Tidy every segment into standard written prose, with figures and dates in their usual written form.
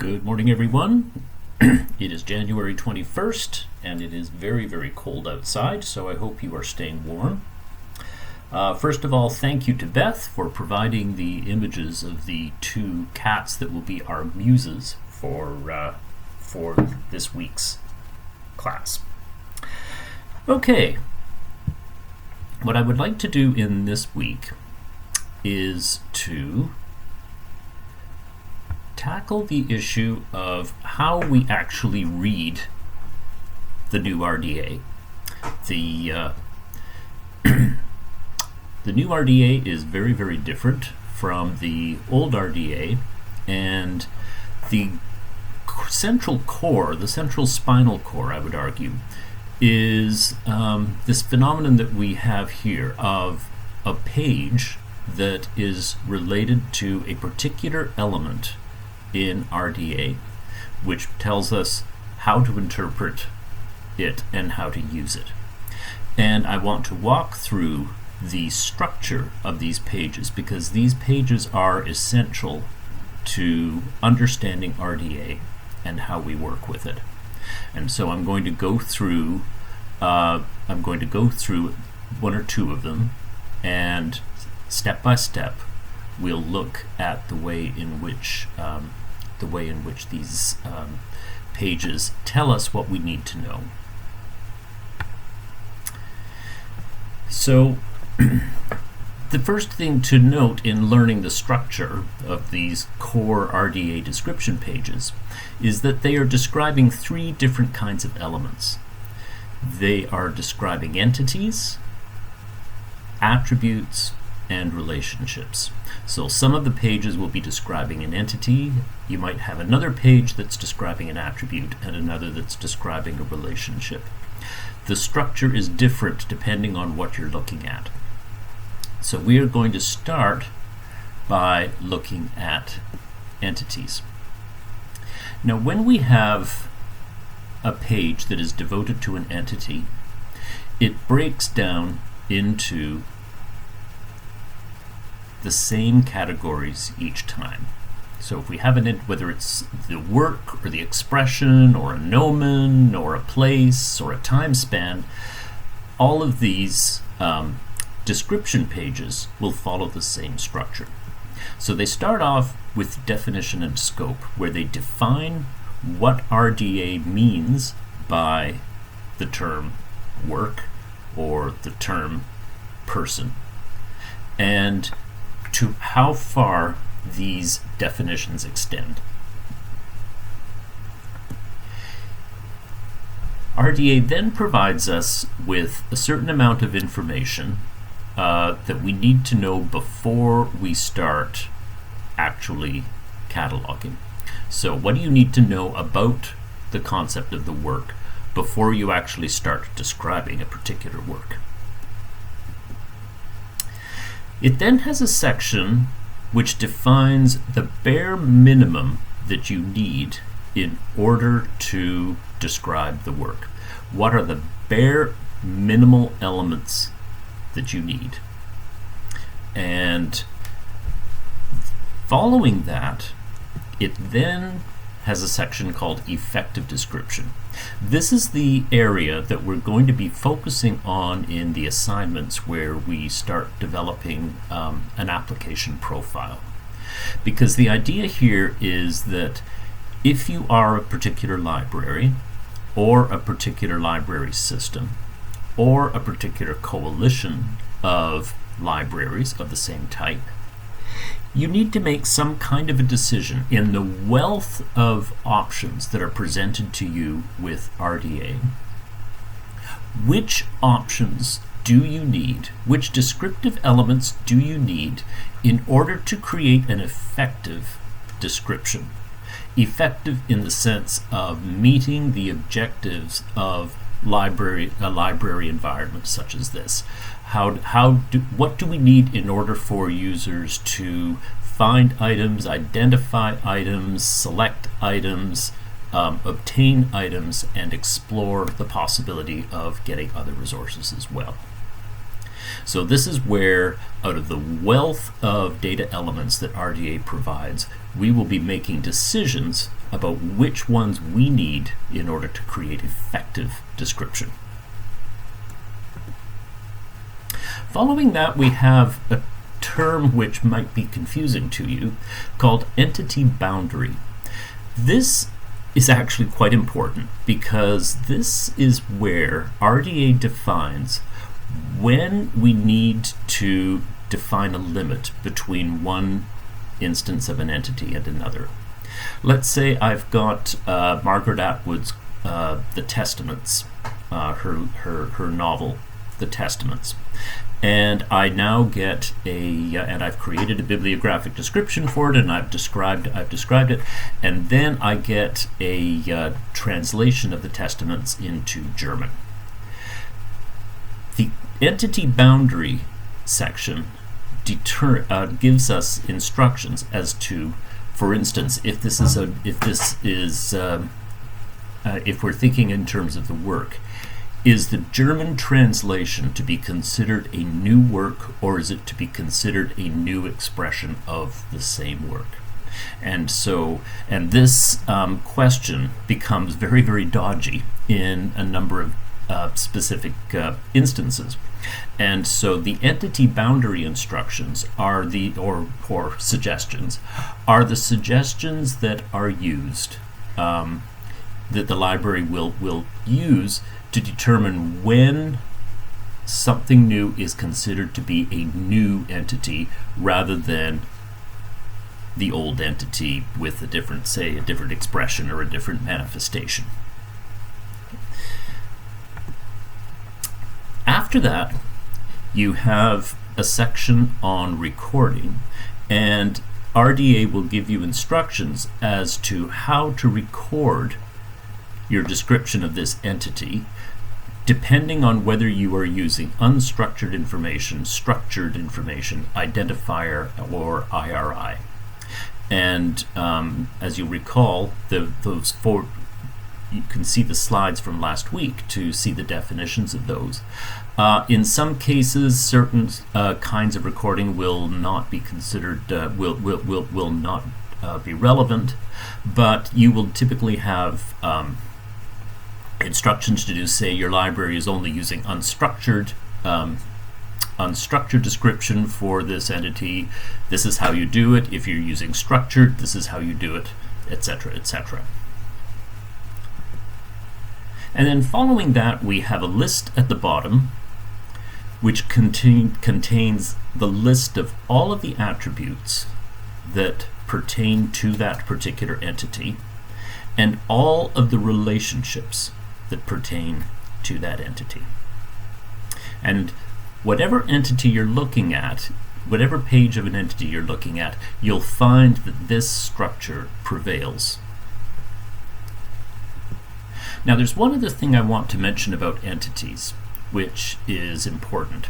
Good morning, everyone. It is January 21st, and it is very, very cold outside, so I hope you are staying warm. First of all, thank you to Beth for providing the images of the two cats that will be our muses for this week's class. Okay, what I would like to do in this week is to tackle the issue of how we actually read the new RDA. The new RDA is very, very different from the old RDA, and the central core, the central spinal core, I would argue, is this phenomenon that we have here of a page that is related to a particular element in RDA, which tells us how to interpret it and how to use it. And I want to walk through the structure of these pages because these pages are essential to understanding RDA and how we work with it. And so I'm going to go through one or two of them, and step by step we'll look at the way in which these pages tell us what we need to know. So the first thing to note in learning the structure of these core RDA description pages is that they are describing three different kinds of elements. They are describing entities, attributes, and relationships. So some of the pages will be describing an entity. You might have another page that's describing an attribute and another that's describing a relationship. The structure is different depending on what you're looking at. So we are going to start by looking at entities. Now, when we have a page that is devoted to an entity, it breaks down into the same categories each time. So if we have whether it's the work or the expression or a nomen or a place or a time span, all of these description pages will follow the same structure. So they start off with definition and scope, where they define what RDA means by the term work or the term person, and to how far these definitions extend. RDA then provides us with a certain amount of information that we need to know before we start actually cataloging. So what do you need to know about the concept of the work before you actually start describing a particular work? It then has a section which defines the bare minimum that you need in order to describe the work. What are the bare minimal elements that you need? And following that, it then has a section called effective description. This is the area that we're going to be focusing on in the assignments where we start developing an application profile. Because the idea here is that if you are a particular library or a particular library system or a particular coalition of libraries of the same type, you need to make some kind of a decision in the wealth of options that are presented to you with RDA. Which options do you need? Which descriptive elements do you need in order to create an effective description? Effective in the sense of meeting the objectives of a library environment such as this. What do we need in order for users to find items, identify items, select items, obtain items, and explore the possibility of getting other resources as well? So this is where, out of the wealth of data elements that RDA provides, we will be making decisions about which ones we need in order to create effective description. Following that, we have a term which might be confusing to you called entity boundary. This is actually quite important because this is where RDA defines when we need to define a limit between one instance of an entity and another. Let's say I've got Margaret Atwood's The Testaments, her novel, The Testaments. And I now get and I've created a bibliographic description for it, and I've described it, and then I get a translation of the Testaments into German. The entity boundary section gives us instructions as to, for instance, if we're thinking in terms of the work. Is the German translation to be considered a new work, or is it to be considered a new expression of the same work? And this question becomes very, very dodgy in a number of specific instances. And so the entity boundary instructions are or suggestions are the suggestions that are used, that the library will use to determine when something new is considered to be a new entity rather than the old entity with a different expression or a different manifestation. After that, you have a section on recording, and RDA will give you instructions as to how to record your description of this entity, depending on whether you are using unstructured information, structured information, identifier, or IRI. And as you recall, those four, you can see the slides from last week to see the definitions of those. In some cases, certain kinds of recording will not be considered, will not be relevant, but you will typically have instructions to do, say, your library is only using unstructured description for this entity. This is how you do it. If you're using structured, this is how you do it, etc., etc. And then following that, we have a list at the bottom which contains the list of all of the attributes that pertain to that particular entity and all of the relationships that pertain to that entity. And whatever entity you're looking at, whatever page of an entity you're looking at, you'll find that this structure prevails. Now, there's one other thing I want to mention about entities, which is important,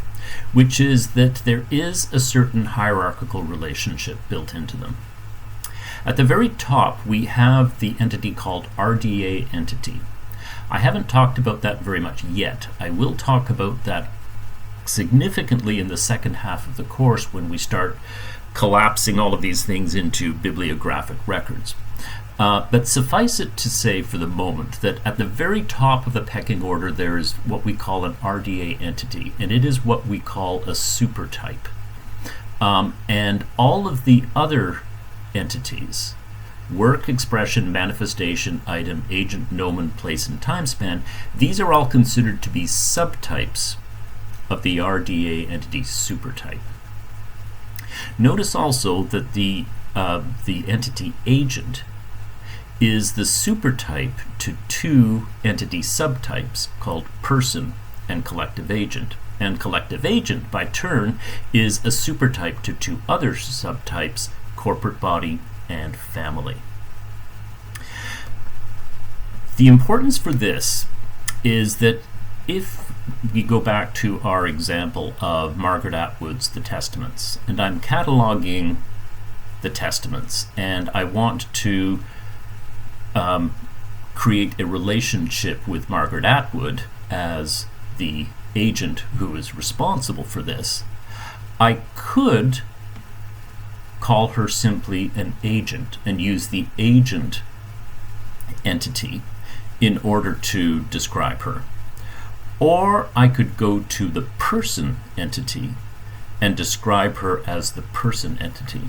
which is that there is a certain hierarchical relationship built into them. At the very top, we have the entity called RDA entity. I haven't talked about that very much yet. I will talk about that significantly in the second half of the course when we start collapsing all of these things into bibliographic records. But suffice it to say for the moment that at the very top of the pecking order there is what we call an RDA entity, and it is what we call a supertype. And all of the other entities, work, expression, manifestation, item, agent, nomen, place, and time span, these are all considered to be subtypes of the RDA entity supertype. Notice also that the entity agent is the supertype to two entity subtypes called person and collective agent. And collective agent, by turn, is a supertype to two other subtypes, corporate body and family. The importance for this is that if we go back to our example of Margaret Atwood's The Testaments, and I'm cataloging the Testaments, and I want to create a relationship with Margaret Atwood as the agent who is responsible for this, I could call her simply an agent and use the agent entity in order to describe her. Or I could go to the person entity and describe her as the person entity.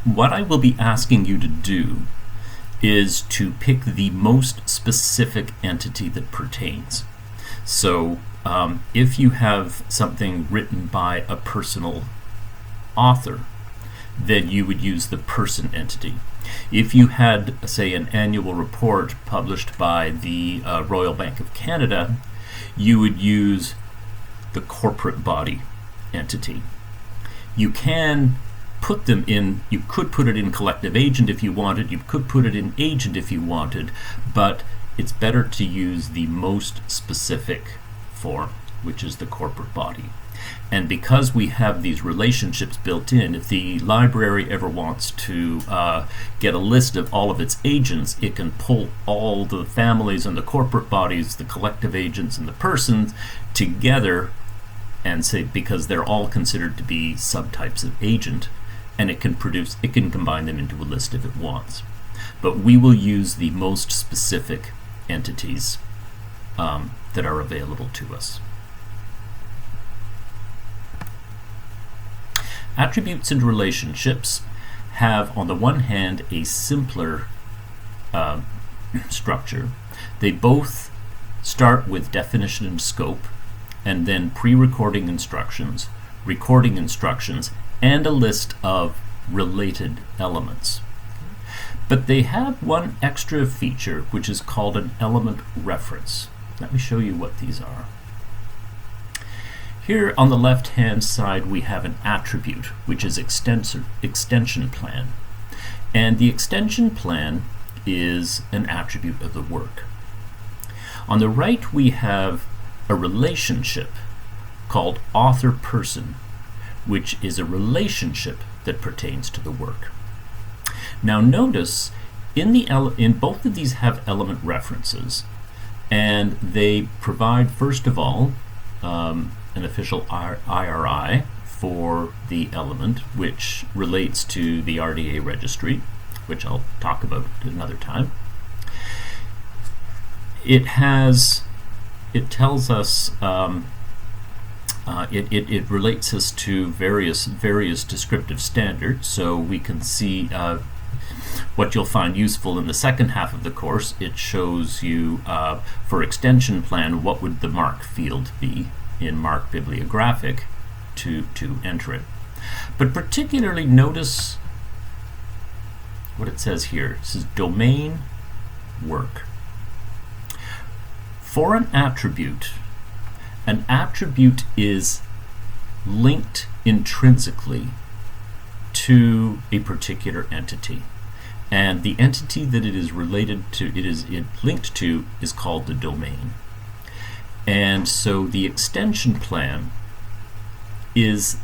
What I will be asking you to do is to pick the most specific entity that pertains. So if you have something written by a personal author, then you would use the person entity. If you had, say, an annual report published by the Royal Bank of Canada, you would use the corporate body entity. You can put them in, you could put it in collective agent if you wanted, you could put it in agent if you wanted, but it's better to use the most specific form, which is the corporate body. And because we have these relationships built in, if the library ever wants to get a list of all of its agents, it can pull all the families and the corporate bodies, the collective agents and the persons together and say, because they're all considered to be subtypes of agent, and it can combine them into a list if it wants. But we will use the most specific entities that are available to us. Attributes and relationships have, on the one hand, a simpler structure. They both start with definition and scope, and then pre-recording instructions, recording instructions, and a list of related elements. But they have one extra feature, which is called an element reference. Let me show you what these are. Here on the left-hand side we have an attribute, which is extension plan. And the extension plan is an attribute of the work. On the right we have a relationship called author-person, which is a relationship that pertains to the work. Now notice, in both of these have element references, and they provide, first of all, an official IRI for the element, which relates to the RDA registry, which I'll talk about another time. It tells us, it relates us to various descriptive standards, so we can see what you'll find useful in the second half of the course. It shows you, for extension plan, what would the mark field be in mark bibliographic to enter it. But particularly notice what it says here. It says domain work. For an attribute is linked intrinsically to a particular entity, and the entity that it is related to, linked to, is called the domain. And so the extension plan is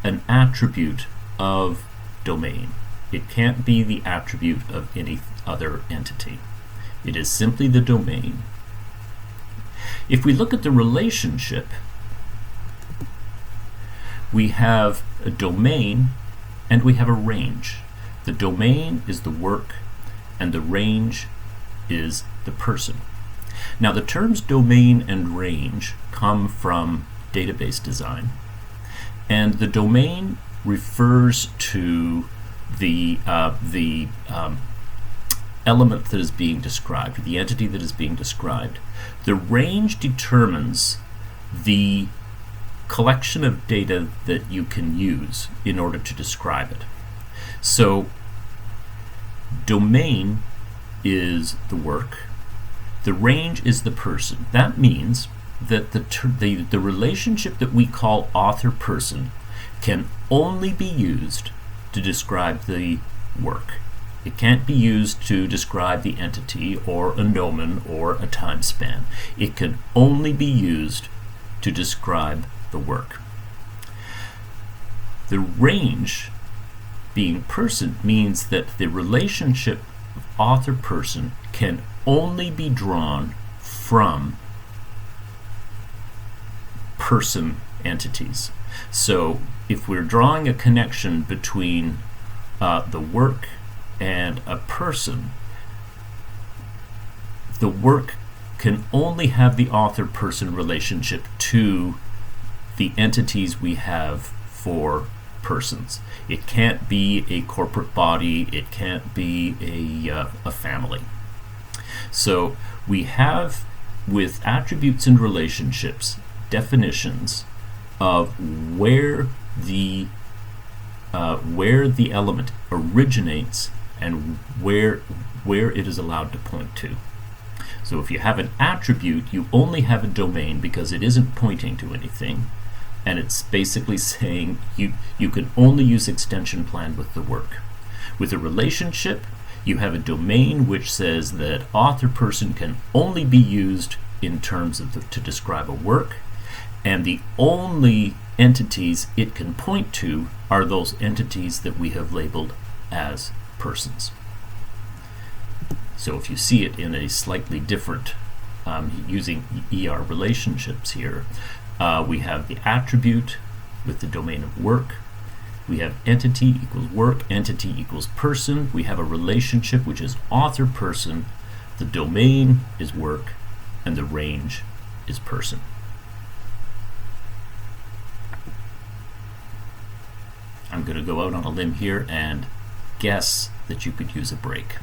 an attribute of domain. It can't be the attribute of any other entity. It is simply the domain. If we look at the relationship, we have a domain and we have a range. The domain is the work and the range is the person. Now the terms domain and range come from database design, and the domain refers to the element that is being described, the entity that is being described. The range determines the collection of data that you can use in order to describe it. So domain is the work, the range is the person. That means that the relationship that we call author-person can only be used to describe the work. It can't be used to describe the entity or a nomen or a time span. It can only be used to describe the work. The range, being person, means that the relationship of author-person can only be drawn from person entities. So if we're drawing a connection between the work and a person, the work can only have the author-person relationship to the entities we have for persons. It can't be a corporate body, it can't be a family. So we have, with attributes and relationships, definitions of where the element originates and where it is allowed to point to. So if you have an attribute, you only have a domain because it isn't pointing to anything, and it's basically saying you can only use extension plan with the work. With a relationship, you have a domain which says that author person can only be used in terms of to describe a work, and the only entities it can point to are those entities that we have labeled as persons. So if you see it in a slightly different, using ER relationships here, we have the attribute with the domain of work. We have entity equals work, entity equals person. We have a relationship which is author person. The domain is work, and the range is person. I'm going to go out on a limb here and guess that you could use a break.